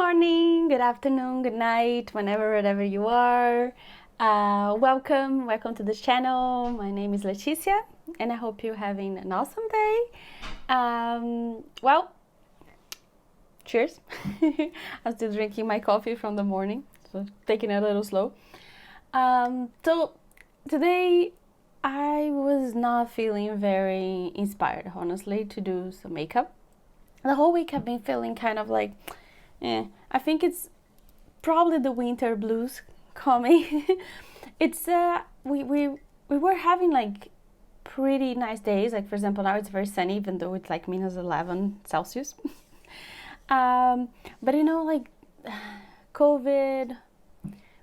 morning, good afternoon, good night, wherever you are. Welcome to the channel. My name is Leticia, and I hope you're having an awesome day. Well, cheers. I'm still drinking my coffee from the morning, so taking it a little slow. So today I was not feeling very inspired, honestly, to do some makeup. The whole week I've been feeling kind of like, I think it's probably the winter blues coming. It's we were having like pretty nice days. Like for example, now it's very sunny, even though it's like -11 Celsius. But like COVID,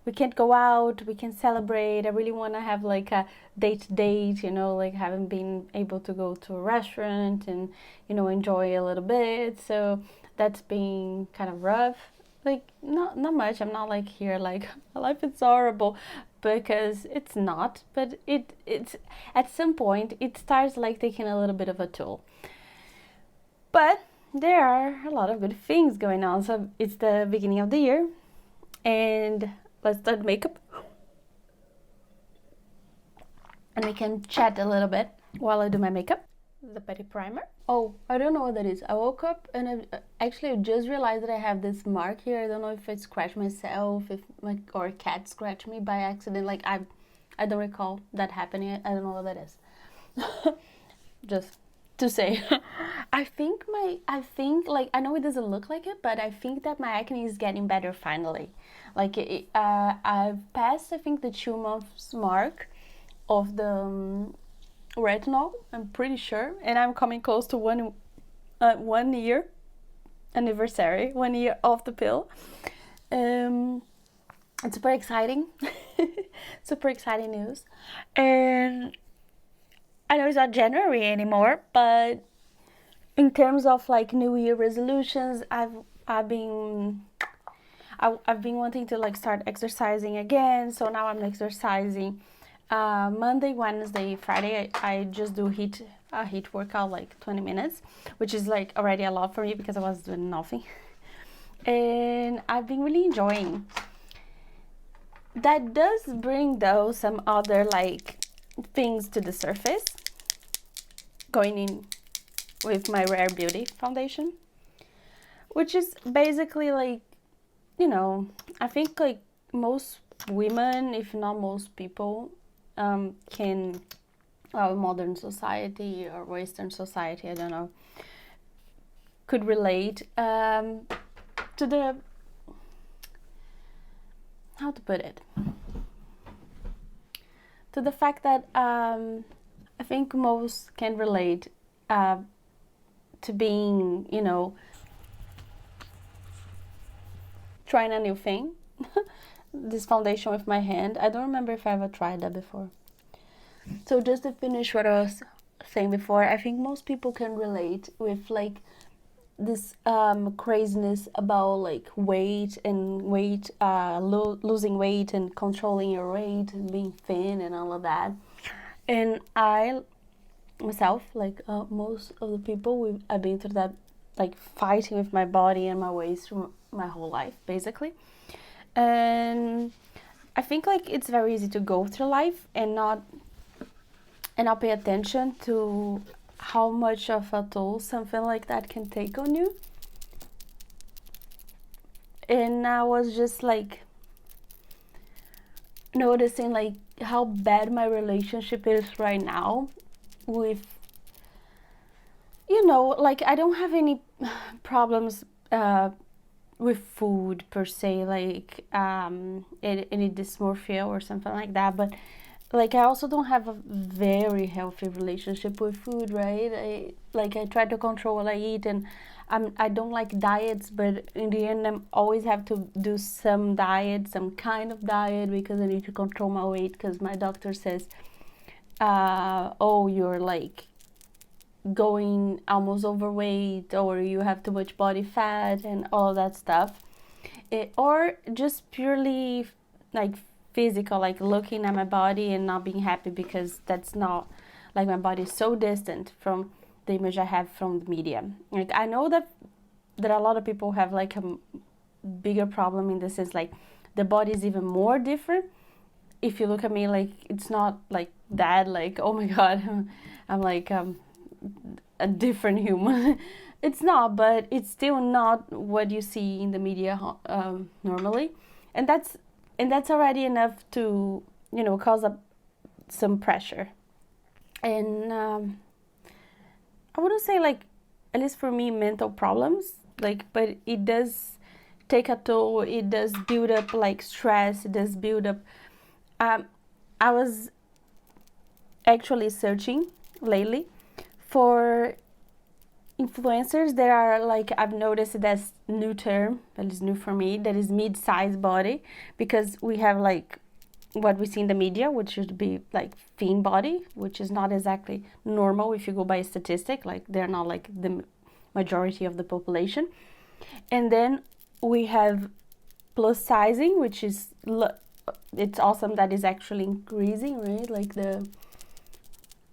we can't go out, we can celebrate. I really want to have like a date, like haven't been able to go to a restaurant and, enjoy a little bit. So that's been kind of rough. Like not much. I'm not like here like my life is horrible, because it's not. But it's at some point it starts like taking a little bit of a toll. But there are a lot of good things going on. So it's the beginning of the year, and let's start makeup. And we can chat a little bit while I do my makeup. The Putty primer. Oh, I don't know what that is. I woke up and I actually just realized that I have this mark here. I don't know if I scratched myself, or a cat scratched me by accident. Like I don't recall that happening. I don't know what that is. Just to say, I think like, I know it doesn't look like it, but I think that my acne is getting better finally. Like I've passed, I think, the 2 months mark of the retinol, I'm pretty sure, and I'm coming close to 1 year anniversary, 1 year off the pill. It's super exciting. Super exciting news. And I know it's not January anymore, but in terms of like New Year resolutions, I've been wanting to like start exercising again. So now I'm exercising Monday, Wednesday, Friday. I just do a HIIT workout, like 20 minutes, which is like already a lot for me because I was doing nothing. And I've been really enjoying. That does bring though some other like things to the surface, going in with my Rare Beauty foundation, which is basically like, I think like most women, if not most people, can, well, modern society or Western society, I don't know, could relate to the, how to put it, to the fact that I think most can relate to being, trying a new thing. This foundation with my hand. I don't remember if I ever tried that before. So just to finish what I was saying before, I think most people can relate with like this craziness about like weight and losing weight and controlling your weight and being thin and all of that. And I myself, like most of the people, I've been through that, like fighting with my body and my weight through my whole life, basically. And I think like it's very easy to go through life and not pay attention to how much of a toll something like that can take on you. And I was just like noticing like how bad my relationship is right now with, like I don't have any problems with food per se, like any dysmorphia or something like that, but like I also don't have a very healthy relationship with food, right? I try to control what I eat, and I don't like diets, but in the end I always have to do some diet, some kind of diet, because I need to control my weight, because my doctor says oh, you're like going almost overweight, or you have too much body fat and all of that stuff. Or just purely like physical, like looking at my body and not being happy, because that's not, like, my body is so distant from the image I have from the media. Like I know that a lot of people have like bigger problem in the sense like the body is even more different. If you look at me, like it's not like that, like oh my god, I'm like a different human. It's not, but it's still not what you see in the media normally, and that's already enough to cause some pressure. And I wouldn't say like, at least for me, mental problems, like, but it does take a toll. It does build up like stress. It does build up. I was actually searching lately for influencers that are like, I've noticed that's new term that is new for me, that is mid-sized body, because we have like what we see in the media, which should be like thin body, which is not exactly normal if you go by a statistic. Like they're not like the majority of the population. And then we have plus sizing, which is it's awesome that is actually increasing, right? Like the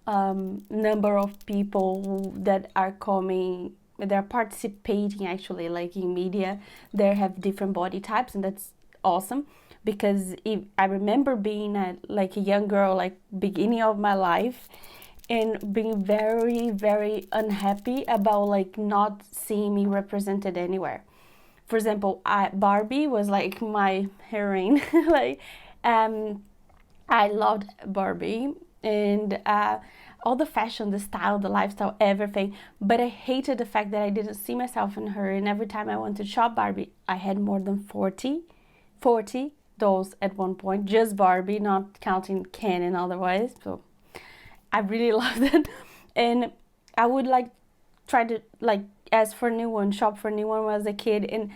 number of people that are coming, they're participating actually, like in media, they have different body types, and that's awesome. Because if I remember being like a young girl, like beginning of my life, and being very, very unhappy about like not seeing me represented anywhere. For example, Barbie was like my heroine. Like, I loved Barbie, and all the fashion, the style, the lifestyle, everything. But I hated the fact that I didn't see myself in her. And every time I went to shop Barbie, I had more than 40 dolls at one point, just Barbie, not counting Ken and otherwise. So I really loved it. And I would like try to like ask for a new one, shop for a new one when I was a kid. And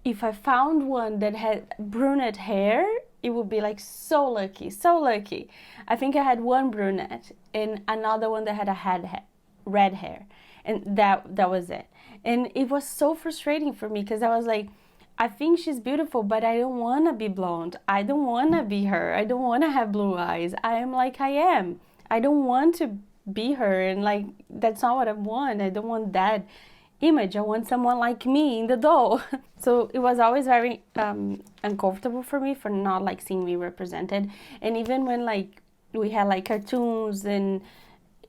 if I found one that had brunette hair, it would be like so lucky, so lucky. I think I had one brunette and another one that had red hair, and that was it. And it was so frustrating for me because I was like, I think she's beautiful, but I don't want to be blonde. I don't want to be her. I don't want to have blue eyes. I am like I am. I don't want to be her, and like that's not what I want. I don't want that image. I want someone like me in the doll. So it was always very uncomfortable for me for not like seeing me represented. And even when like we had like cartoons, and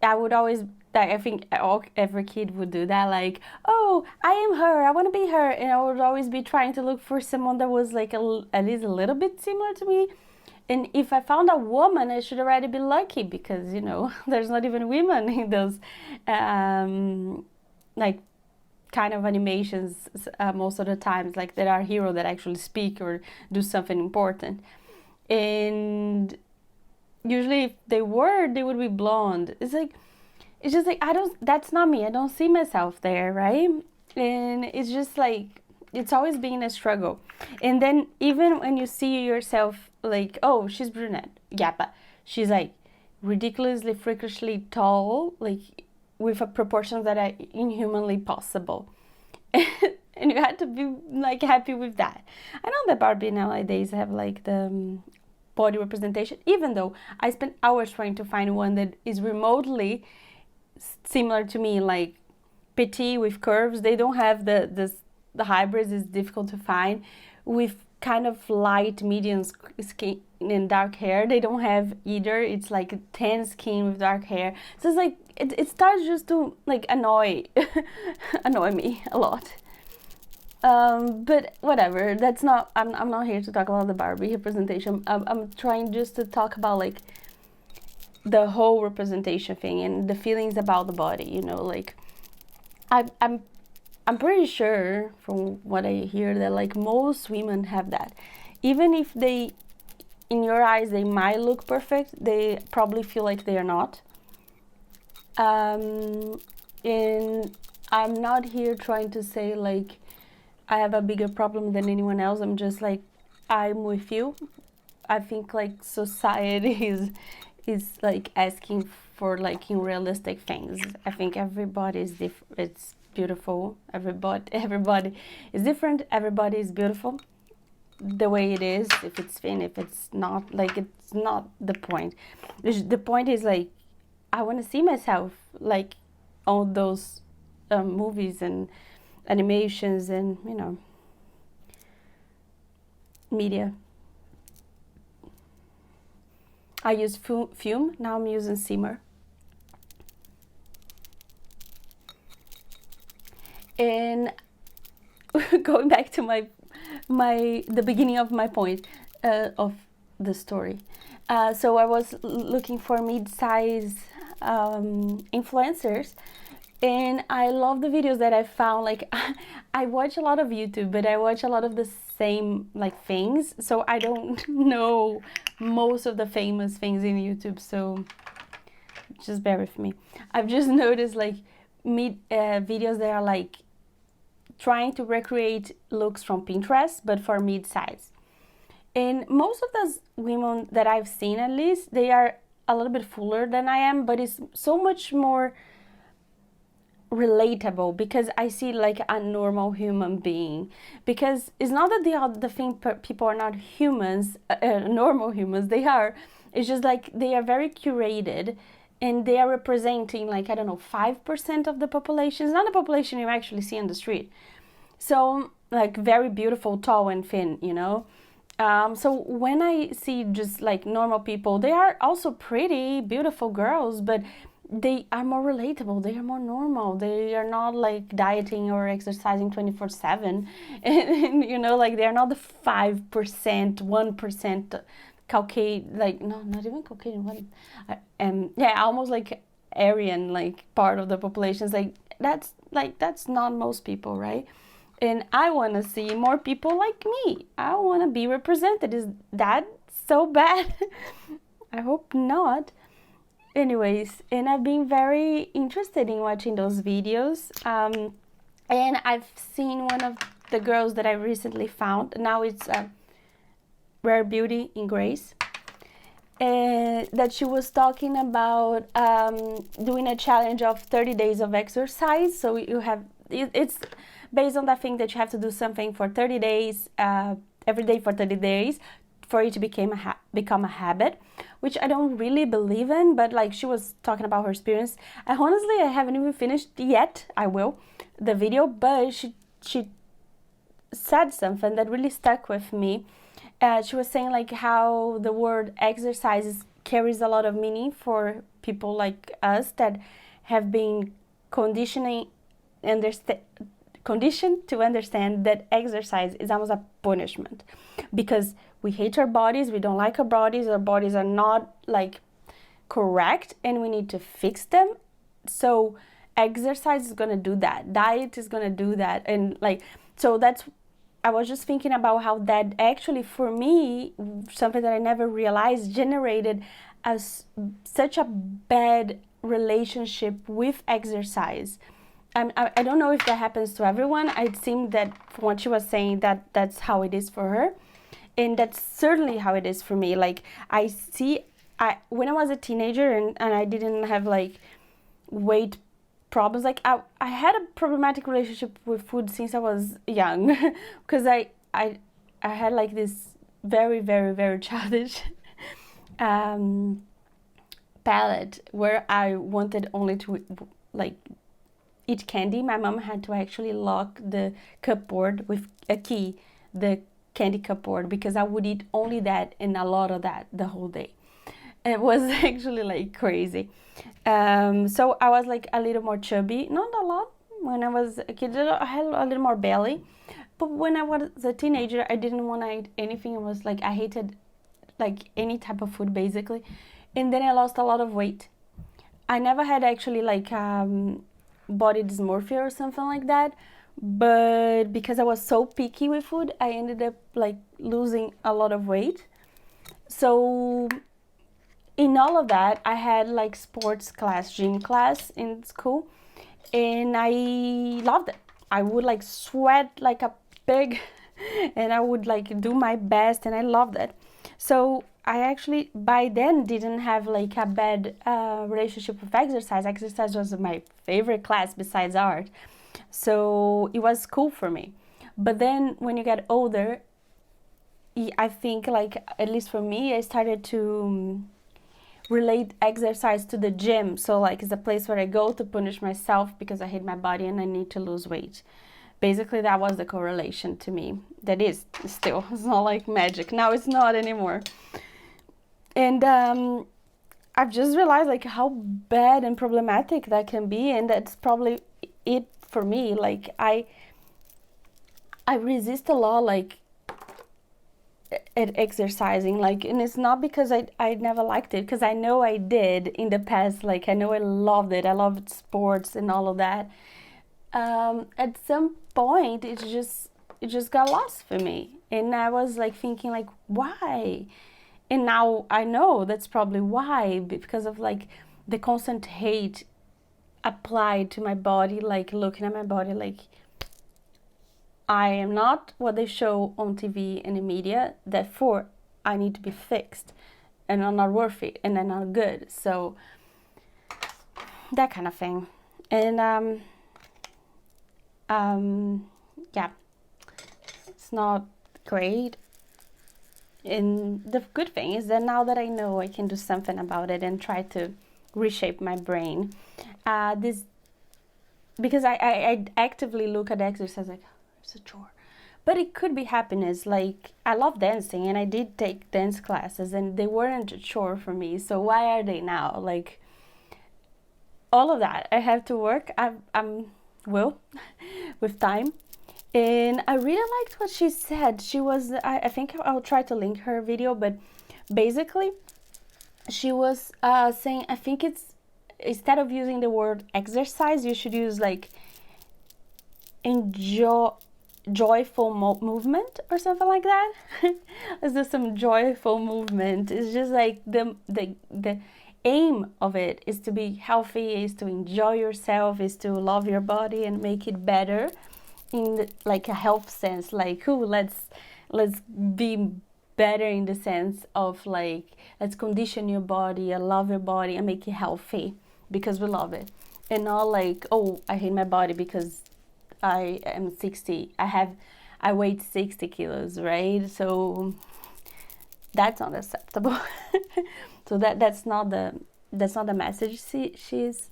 I would always, I think every kid would do that, like, oh, I am her, I want to be her. And I would always be trying to look for someone that was like at least a little bit similar to me. And if I found a woman, I should already be lucky, because there's not even women in those like kind of animations most of the times. Like there are heroes that actually speak or do something important, and usually if they would be blonde. It's just like, that's not me. I don't see myself there, right? And it's just like, it's always been a struggle. And then even when you see yourself like, oh, she's brunette, yeah, but she's like ridiculously freakishly tall, like with a proportions that are inhumanly possible. And you had to be like happy with that. I know that Barbie nowadays have like the body representation, even though I spent hours trying to find one that is remotely similar to me, like petite with curves. They don't have the hybrids. Is difficult to find. With kind of light medium skin and dark hair, they don't have either. It's like tan skin with dark hair. So it's like it starts just to like annoy me a lot. But whatever, that's not, I'm not here to talk about the Barbie representation. I'm trying just to talk about like the whole representation thing and the feelings about the body, like I'm pretty sure from what I hear that like most women have that. Even if they, in your eyes, they might look perfect, they probably feel like they are not. And I'm not here trying to say like I have a bigger problem than anyone else. I'm just like, I'm with you. I think like society is like asking for like unrealistic things. I think everybody is different. It's beautiful. Everybody is different. Everybody is beautiful the way it is. If it's thin, if it's not, like it's not the point. The point is like, I want to see myself like all those movies and animations, and media. I use Fume, now I'm using Simmer. And going back to the beginning of my point of the story. So I was looking for mid-size influencers, and I love the videos that I found. Like, I watch a lot of YouTube, but I watch a lot of the same like things, so I don't know most of the famous things in YouTube, so just bear with me. I've just noticed like videos that are like trying to recreate looks from Pinterest, but for mid-size. And most of those women that I've seen, at least, they are a little bit fuller than I am, but it's so much more relatable because I see like a normal human being. Because it's not that the thing people are not humans, normal humans, they are. It's just like they are very curated, and they are representing like, I don't know, 5% of the population. It's not the population you actually see on the street. So like very beautiful, tall and thin, you know. So when I see just like normal people, they are also pretty, beautiful girls, but they are more relatable. They are more normal. They are not like dieting or exercising 24/7. And you know, like they're not the 5%, 1% Caucasian, like, no, not even Caucasian, what, yeah, almost like Aryan, like part of the population. It's like, that's not most people, right? And I want to see more people like me. I want to be represented. Is that so bad? I hope not. Anyways, and I've been very interested in watching those videos. And I've seen one of the girls that I recently found. Now it's Rare Beauty in Grace. That she was talking about doing a challenge of 30 days of exercise. So it's based on that thing that you have to do something for 30 days, every day for 30 days, for it to become a habit, which I don't really believe in, but like she was talking about her experience. Honestly, I haven't even finished yet. I will, the video, but she said something that really stuck with me. She was saying like how the word exercise carries a lot of meaning for people like us that have been conditioned to understand that exercise is almost a punishment, because we hate our bodies, we don't like our bodies are not like correct, and we need to fix them. So exercise is gonna do that, diet is gonna do that, and like, so that's, I was just thinking about how that actually, for me, something that I never realized, generated such a bad relationship with exercise. I don't know if that happens to everyone. It seemed that from what she was saying, that's how it is for her. And that's certainly how it is for me. Like, when I was a teenager and I didn't have like weight problems, like I had a problematic relationship with food since I was young, because I had like this very, very, very childish palate where I wanted only to like eat candy. My mom had to actually lock the cupboard with a key, the candy cupboard, because I would eat only that and a lot of that the whole day. It was actually like crazy. So I was like a little more chubby, not a lot. When I was a kid, I had a little more belly. But when I was a teenager, I didn't want to eat anything. It was like I hated like any type of food basically. And then I lost a lot of weight. I never had actually like body dysmorphia or something like that. But because I was so picky with food, I ended up like losing a lot of weight. So in all of that, I had like sports class, gym class in school, and I loved it. I would like sweat like a pig and I would like do my best, and I loved it. So I actually by then didn't have like a bad relationship with exercise. Exercise was my favorite class besides art. So it was cool for me. But then when you get older, I think like, at least for me, I started to relate exercise to the gym. So like, it's a place where I go to punish myself because I hate my body and I need to lose weight. basically that was the correlation to me. That is still, it's not like magic. Now it's not anymore. And I've just realized like how bad and problematic that can be, and that's probably it for me. Like I resist a lot, like at exercising, like, and it's not because I never liked it, because I know I did in the past. Like I know I loved it. I loved sports and all of that. At some point it just got lost for me, and I was like thinking like, why? And now I know that's probably why, because of like the constant hate applied to my body, like looking at my body like I am not what they show on TV and in media, therefore I need to be fixed and I'm not worth it and I'm not good. So that kind of thing. And yeah, it's not great. And the good thing is that now that I know, I can do something about it and try to reshape my brain. This because I actively look at exercise like, oh, it's a chore. But it could be happiness. Like, I love dancing and I did take dance classes and they weren't a chore for me. So why are they now? Like, all of that. I have to work. I'm with time. And I really liked what she said. She was, I think I'll try to link her video, but basically she was saying, I think it's, instead of using the word exercise, you should use like joyful movement or something like that. Let's do some joyful movement. It's just like the aim of it is to be healthy, is to enjoy yourself, is to love your body and make it better in the, like a health sense. Like, ooh, let's be better in the sense of like, let's condition your body and love your body and make it healthy because we love it, and not like, oh, I hate my body because I am 60. I weighed 60 kilos, right? So that's not acceptable. So that's not the message she's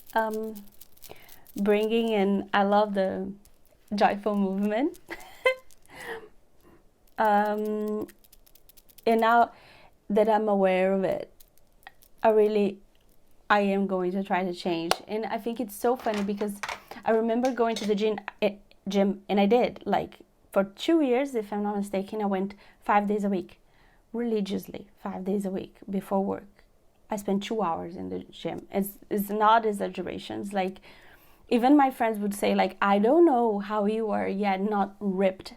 bringing, and I love the joyful movement. And now that I'm aware of it, I am going to try to change. And I think it's so funny because I remember going to the gym, and I did, like, for 2 years, if I'm not mistaken, I went 5 days a week, religiously, 5 days a week before work. I spent 2 hours in the gym. It's not exaggerations. Like, even my friends would say, like, I don't know how you are yet not ripped.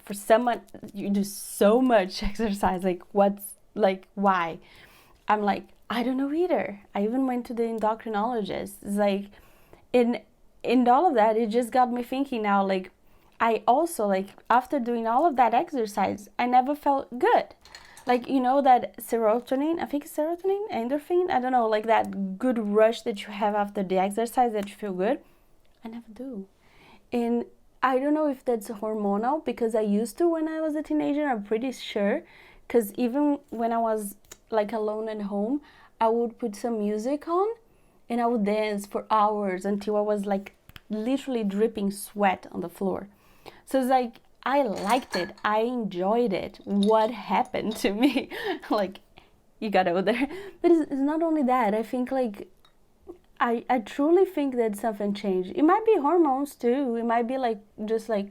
For someone, you do so much exercise. Like, why? I'm like, I don't know either. I even went to the endocrinologist. It's like, in all of that, it just got me thinking now, like, I also, like, after doing all of that exercise, I never felt good. Like, you know, that serotonin, I think it's serotonin, endorphin, I don't know, like that good rush that you have after the exercise that you feel good. I never do. And I don't know if that's hormonal, because I used to when I was a teenager, I'm pretty sure. Because even when I was like alone at home, I would put some music on and I would dance for hours until I was like literally dripping sweat on the floor. So it's like, I liked it. I enjoyed it. What happened to me? Like, you got older. But it's not only that. I think like, I truly think that something changed. It might be hormones too. It might be like, just like,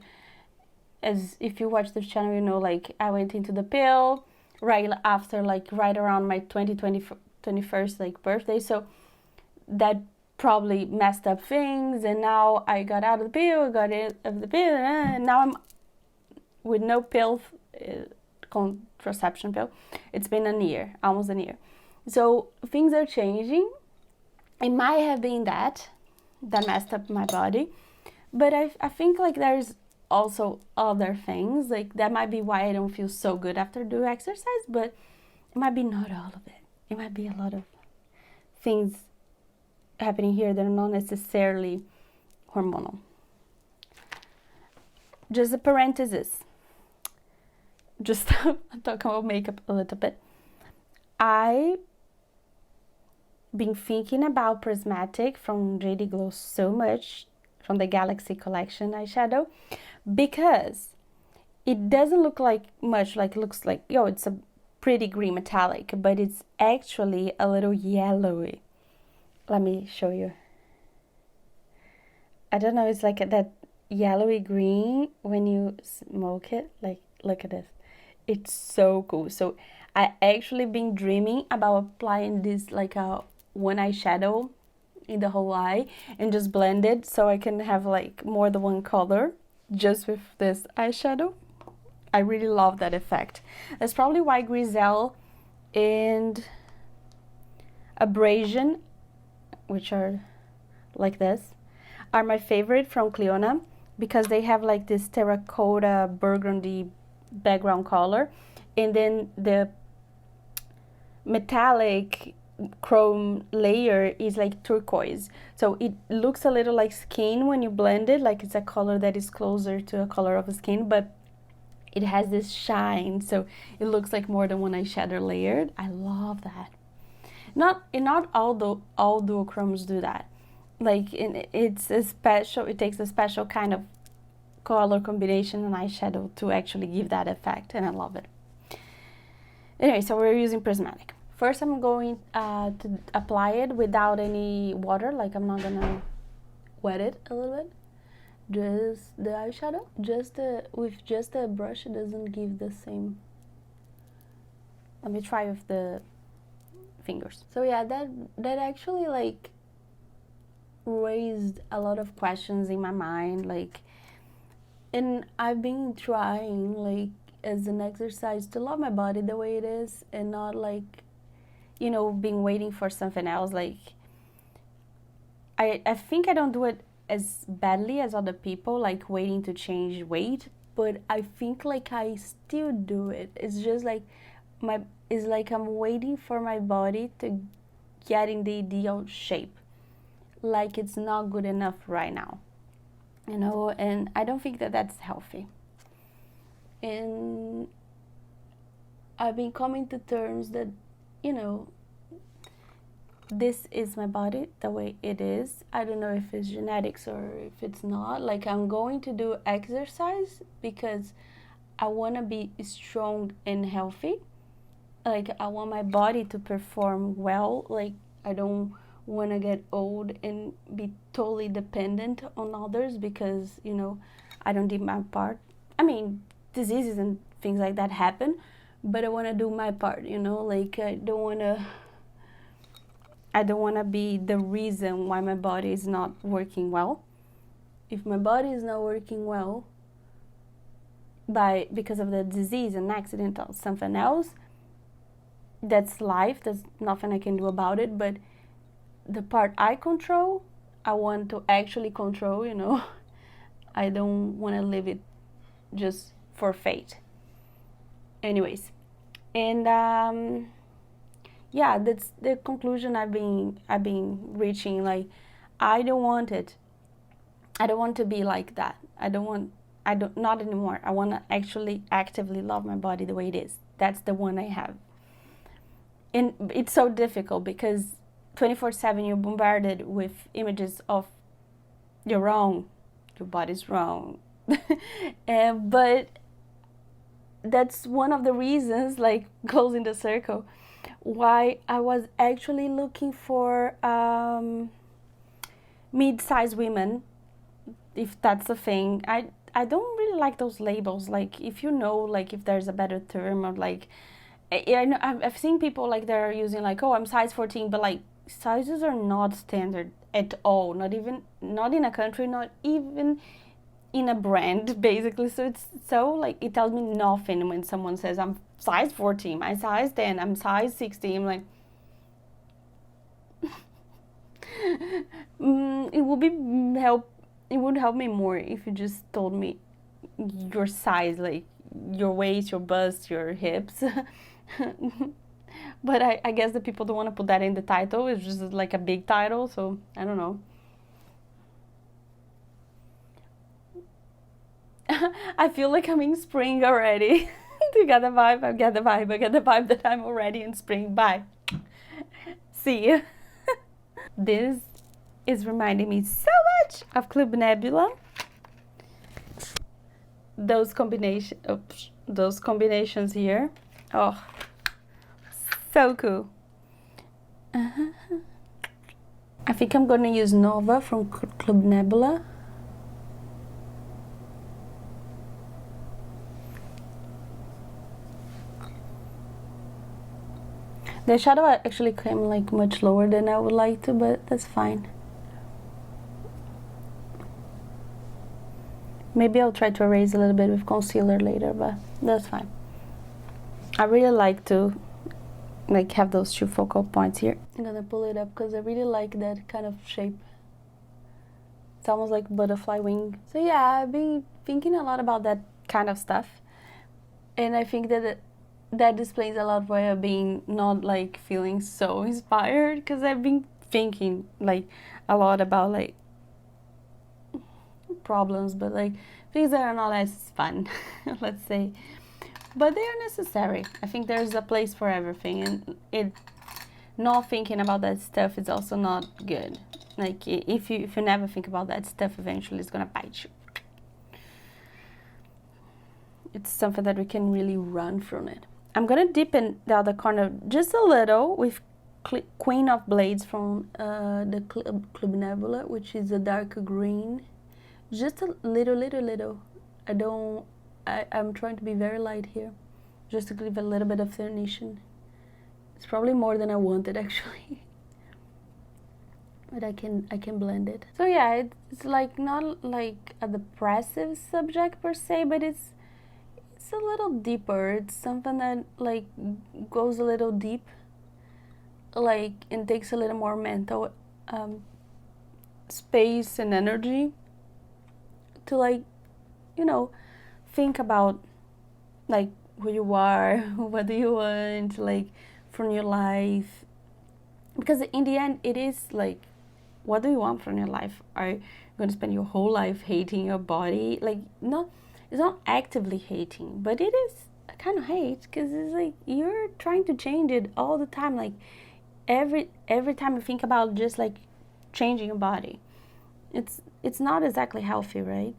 as if you watch this channel, you know, like I went into the pill right after, like right around my 21st like birthday. So that probably messed up things, and now I got out of the pill, got out of the pill, and now I'm with no pill, contraception pill. It's been a year, almost a year. So things are changing. It might have been that messed up my body, but I think like there's also other things, like that might be why I don't feel so good after doing exercise, but it might be not all of it. It might be a lot of things happening here that are not necessarily hormonal. Just a parenthesis. Just talking about makeup a little bit. I've been thinking about Prismatic from JD Glow so much from the Galaxy Collection eyeshadow, because it doesn't look like much, like it looks like, yo, it's a pretty green metallic, but it's actually a little yellowy. Let me show you. I don't know, it's like that yellowy green when you smoke it. Like, look at this. It's so cool. So I actually been dreaming about applying this like a one eyeshadow in the whole eye and just blend it so I can have like more than one color just with this eyeshadow. I really love that effect. That's probably why Griselle and Abrasion, which are like this, are my favorite from Clionadh, because they have like this terracotta burgundy background color, and then the metallic chrome layer is like turquoise, so it looks a little like skin when you blend it, like it's a color that is closer to a color of skin, but it has this shine, so it looks like more than one eyeshadow layered. I love that. Not all duochromes do that. Like it's a special, it takes a special kind of color combination and eyeshadow to actually give that effect, and I love it. Anyway, so we're using prismatic. First I'm going to apply it without any water, like I'm not gonna wet it a little bit. Just the eyeshadow, with just a brush, it doesn't give the same. Let me try with the fingers. So yeah, that actually like raised a lot of questions in my mind, like, and I've been trying like as an exercise to love my body the way it is, and not like, you know, being waiting for something else. Like I think I don't do it as badly as other people, like waiting to change weight, but I think like I still do it. It's just like it's like I'm waiting for my body to get in the ideal shape, like it's not good enough right now, you know, and I don't think that that's healthy. And I've been coming to terms that, you know, this is my body the way it is. I don't know if it's genetics or if it's not. Like, I'm going to do exercise because I want to be strong and healthy. Like, I want my body to perform well. Like, I don't want to get old and be totally dependent on others because, you know, I don't do my part. I mean, diseases and things like that happen, but I want to do my part, you know? Like, I don't want to be the reason why my body is not working well. If my body is not working well because of the disease, an accident, or something else, that's life. There's nothing I can do about it. But the part I control, I want to actually control, you know. I don't want to leave it just for fate. Anyways, and yeah, that's the conclusion I've been reaching. Like, I don't want it. I don't want to be like that. Not anymore. I want to actually actively love my body the way it is. That's the one I have. And it's so difficult because 24/7 you're bombarded with images of you're wrong, your body's wrong. But that's one of the reasons, like closing the circle, why I was actually looking for mid-sized women, if that's a thing. I don't really like those labels. Like, if you know, like if there's a better term, or like, I know I've seen people like they're using like, oh, I'm size 14, but like sizes are not standard at all. Not in a country, not even in a brand, basically. So it's so like, it tells me nothing when someone says I'm size 14, I'm size 10, I'm size 16. I'm like, it would help me more if you just told me your size, like your waist, your bust, your hips. But I guess the people don't want to put that in the title. It's just like a big title, so I don't know. I feel like I'm in spring already. You got the vibe? I get the vibe. I get the vibe that I'm already in spring. Bye. See you. This is reminding me so much of Club Nebula. Those combinations here. Oh, so cool. I think I'm gonna use Nova from Club Nebula. The shadow actually came like much lower than I would like to, but that's fine. Maybe I'll try to erase a little bit with concealer later, but that's fine. I really like to like have those two focal points here. I'm gonna pull it up because I really like that kind of shape. It's almost like butterfly wing. So yeah, I've been thinking a lot about that kind of stuff, and I think that that displays a lot why I've been not like feeling so inspired, because I've been thinking like a lot about like problems, but like things that are not as fun, let's say, but they are necessary. I think there's a place for everything, and it not thinking about that stuff is also not good. Like if you never think about that stuff, eventually it's gonna bite you. It's something that we can really run from it. I'm gonna dip in the other corner just a little with Queen of Blades from the Club Nebula, which is a darker green. Just a little. I'm trying to be very light here, just to give a little bit of definition. It's probably more than I wanted actually, but I can blend it. So yeah, it's like not like a depressive subject per se, but it's a little deeper. It's something that like goes a little deep, like, and takes a little more mental space and energy to, like, you know, think about like who you are, what do you want, like, from your life, because in the end it is like, what do you want from your life? Are you going to spend your whole life hating your body? Like, no, it's not actively hating, but it is a kind of hate, because it's like you're trying to change it all the time. Like every time you think about just like changing your body, it's not exactly healthy, right?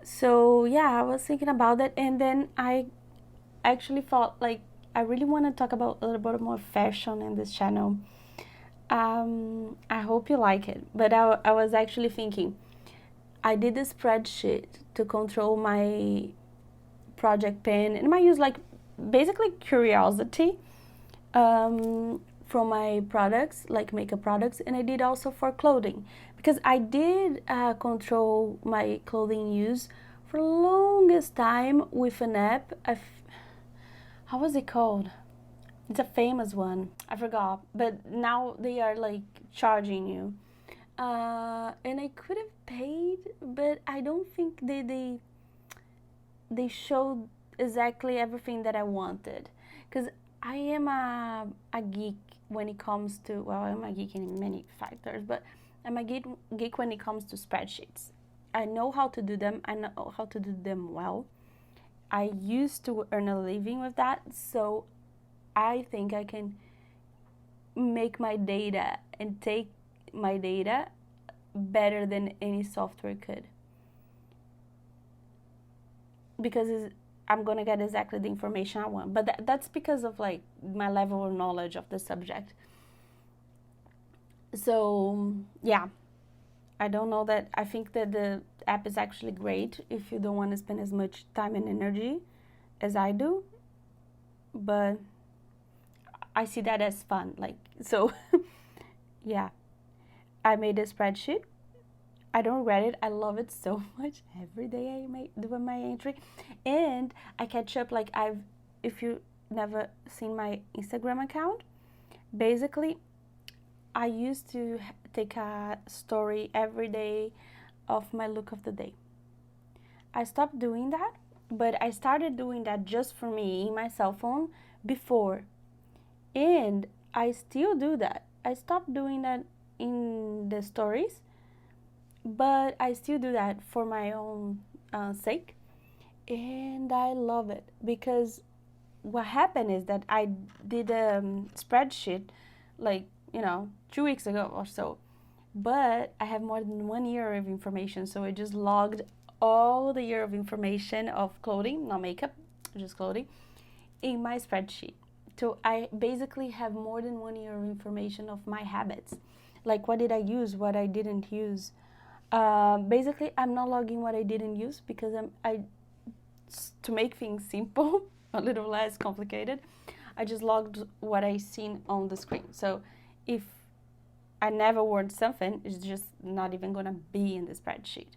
So yeah, I was thinking about that, and then I actually thought like I really want to talk about a little bit more fashion in this channel. I hope you like it, but I was actually thinking, I did a spreadsheet to control my project pen, and I use like basically curiosity from my products, like makeup products, and I did also for clothing, because I did control my clothing use for the longest time with an app. How was it called? It's a famous one. I forgot, but now they are like charging you. And I could have paid, but I don't think they showed exactly everything that I wanted, because I am a geek when it comes to, well, I'm a geek in many factors, but I'm a geek when it comes to spreadsheets. I know how to do them. I know how to do them well. I used to earn a living with that, so I think I can make my data and take my data better than any software could, because I'm gonna get exactly the information I want. But that's because of like my level of knowledge of the subject. So yeah, I don't know that I think that the app is actually great if you don't want to spend as much time and energy as I do, but I see that as fun. Like, so yeah, I made a spreadsheet. I don't regret it. I love it so much. Every day I do my entry, and I catch up. Like, if you never seen my Instagram account, basically I used to take a story every day of my look of the day. I stopped doing that, but I started doing that just for me in my cell phone before, and I still do that. I stopped doing that in the stories, but I still do that for my own sake, and I love it, because what happened is that I did a spreadsheet like, 2 weeks ago or so, but I have more than 1 year of information, so I just logged all the year of information of clothing, not makeup, just clothing, in my spreadsheet. So I basically have more than 1 year of information of my habits, like what did I use, what I didn't use. Basically, I'm not logging what I didn't use because to make things simple, a little less complicated, I just logged what I seen on the screen. So if I never wore something, it's just not even gonna be in the spreadsheet.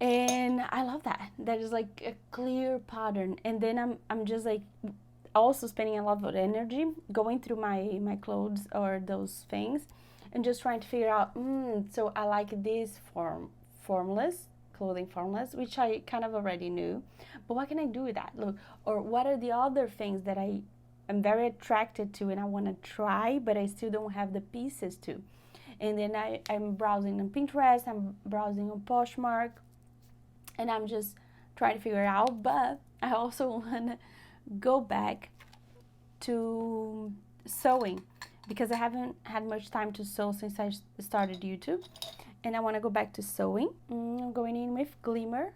And I love that. That is like a clear pattern. And then I'm just like also spending a lot of energy going through my clothes or those things and just trying to figure out, so I like these formulas, clothing formulas, which I kind of already knew. But what can I do with that? Look, or what are the other things that I am very attracted to and I want to try, but I still don't have the pieces to. And then I'm browsing on Pinterest, I'm browsing on Poshmark, and I'm just trying to figure it out. But I also want to go back to sewing because I haven't had much time to sew since I started YouTube, and I want to go back to sewing. I'm going in with Glimmer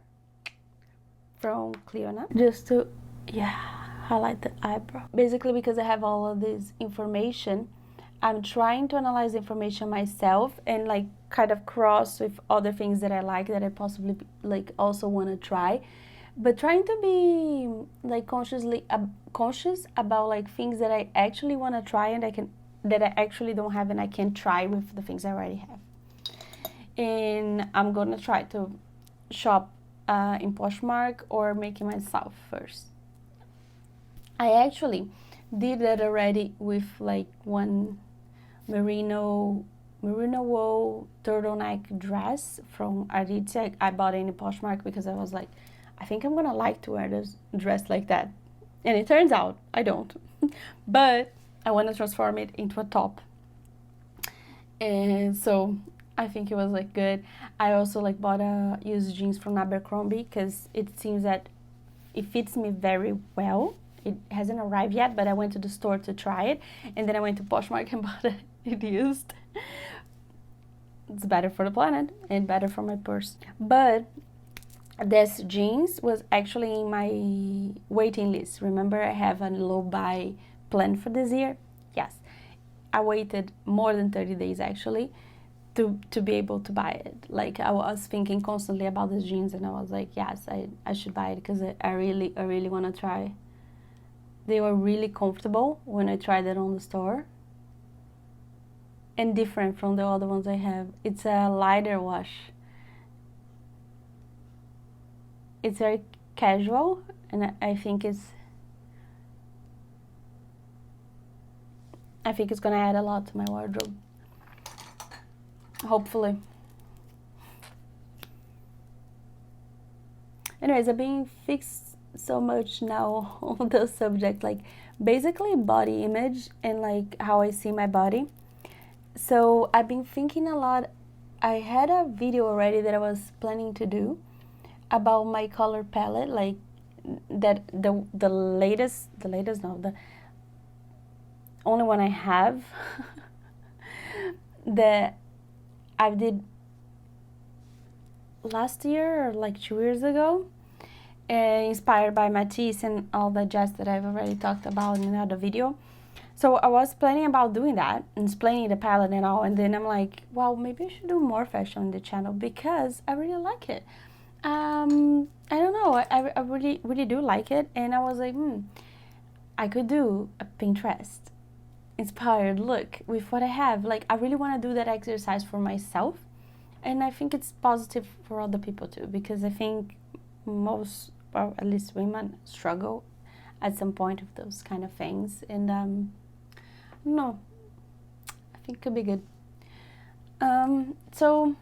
from Cleona just to highlight the eyebrow, basically because I have all of this information. I'm trying to analyze information myself and like kind of cross with other things that I like that I possibly like also want to try, but trying to be like conscious about like things that I actually want to try and that I actually don't have and I can try with the things I already have. And I'm gonna try to shop in Poshmark or make it myself first. I actually did that already with like one merino wool turtleneck dress from Aritzia. I bought it in Poshmark because I was like, I think I'm gonna like to wear this dress like that, and it turns out I don't. But I want to transform it into a top, and so I think it was like good. I also like bought a used jeans from Abercrombie because it seems that it fits me very well. It hasn't arrived yet, but I went to the store to try it, and then I went to Poshmark and bought it used. It's better for the planet and better for my purse. But this jeans was actually in my waiting list. Remember, I have a low buy plan for this year? Yes. I waited more than 30 days actually to be able to buy it. Like I was thinking constantly about this jeans and I was like, yes, I should buy it because I really want to try. They were really comfortable when I tried it on the store and different from the other ones I have. It's a lighter wash. It's very casual and I think it's gonna add a lot to my wardrobe. Hopefully. Anyways, I've been fixed so much now on the subject, like basically body image and like how I see my body. So I've been thinking a lot. I had a video already that I was planning to do about my color palette, like that the latest no, the only one I have that I did last year or like 2 years ago, inspired by Matisse and all the jazz that I've already talked about in another video. So I was planning about doing that and explaining the palette and all, and then I'm like, well, maybe I should do more fashion on the channel because I really like it. I don't know, I really do like it, and I was like, I could do a Pinterest inspired look with what I have. Like I really want to do that exercise for myself, and I think it's positive for other people too, because I think most, or at least women, struggle at some point with those kind of things, and no, I think it could be good. So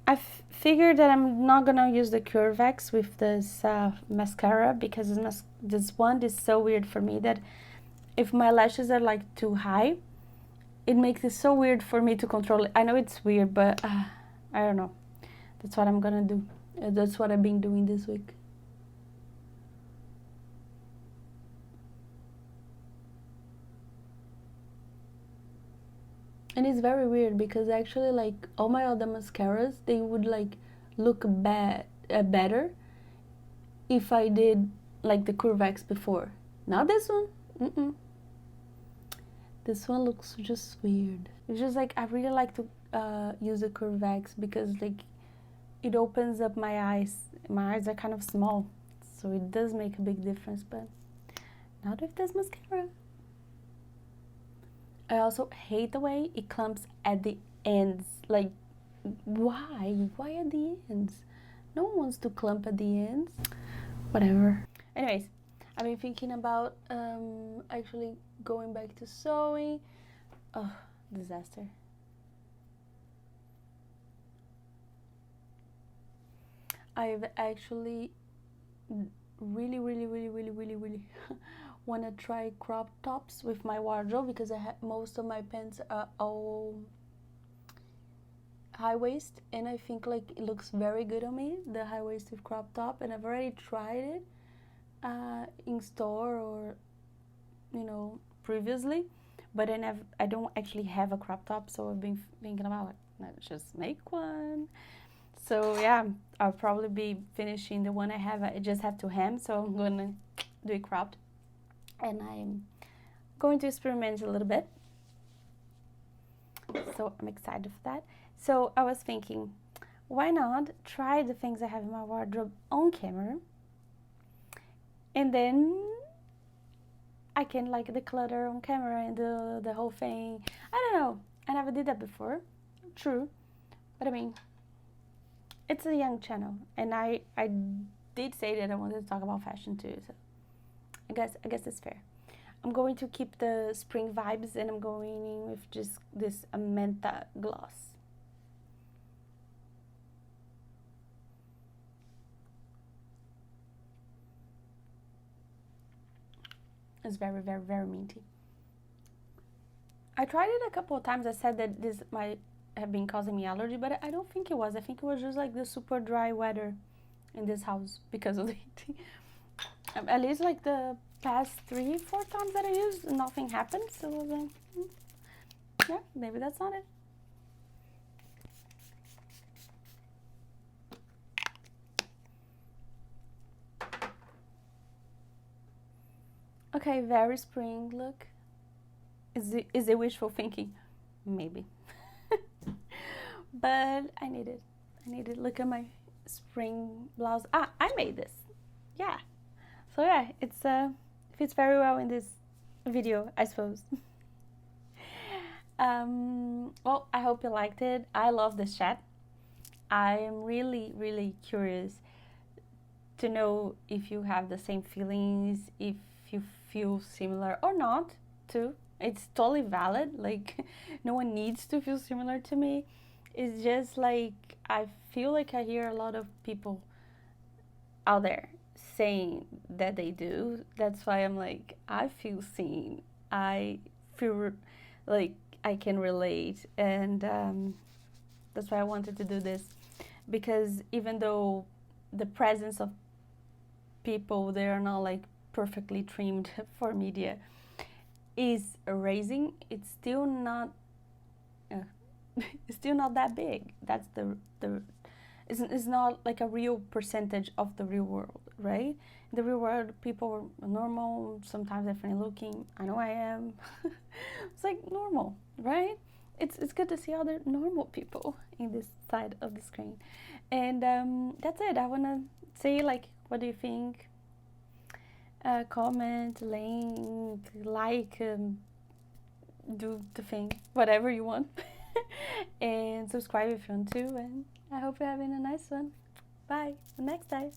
I figured that I'm not gonna use the Curvex with this mascara because this one is so weird for me that if my lashes are like too high, it makes it so weird for me to control it. I know it's weird, but I don't know. That's what I'm gonna do. That's what I've been doing this week. And it's very weird because actually, like, all my other mascaras, they would like look better if I did like the Curvex before. Not this one. Mm-mm. This one looks just weird. It's just like I really like to use the Curvex because like it opens up my eyes. My eyes are kind of small, so it does make a big difference. But not with this mascara. I also hate the way it clumps at the ends. Like, why? Why at the ends? No one wants to clump at the ends. Whatever. Anyways, I've been thinking about actually going back to sewing. Oh, disaster. I've actually really want to try crop tops with my wardrobe because I have most of my pants are all high waist, and I think like it looks very good on me, the high waisted crop top, and I've already tried it in store or previously, but I don't actually have a crop top, so I've been thinking about like, let's just make one. So yeah, I'll probably be finishing the one I have. I just have to hem, so I'm gonna do it cropped, and I'm going to experiment a little bit. So I'm excited for that. So I was thinking, why not try the things I have in my wardrobe on camera, and then I can like declutter on camera and do the whole thing. I don't know. I never did that before. True, but I mean, it's a young channel, and I did say that I wanted to talk about fashion too. So I guess it's fair. I'm going to keep the spring vibes, and I'm going in with just this menta gloss. It's very minty. I tried it a couple of times. I said that this might have been causing me allergy, but I don't think it was. I think it was just like the super dry weather in this house because of the heat. At least like the past 3-4 times that I used, nothing happened. So I was like, yeah, maybe that's not it. Okay, very spring look. Is it wishful thinking? Maybe. But I need it. Look at my spring blouse. I made this. Yeah. So yeah, it fits very well in this video, I suppose. Well, I hope you liked it. I love this chat. I am really curious to know if you have the same feelings, if you feel similar or not too. It's totally valid. Like, no one needs to feel similar to me. It's just like I feel like I hear a lot of people out there saying that they do. That's why I'm like, I feel seen. I feel like I can relate, and that's why I wanted to do this, because even though the presence of people, they are not like perfectly trimmed for media, is raising, it's still not it's still not that big. That's the it's not like a real percentage of the real world, right? In the real world, people are normal, sometimes they're funny looking. I know I am. It's like normal, right? It's good to see other normal people in this side of the screen. And that's it. I want to say, like, what do you think? Comment, link, like, do the thing, whatever you want. And subscribe if you want to. And I hope you're having a nice one. Bye. Till next time.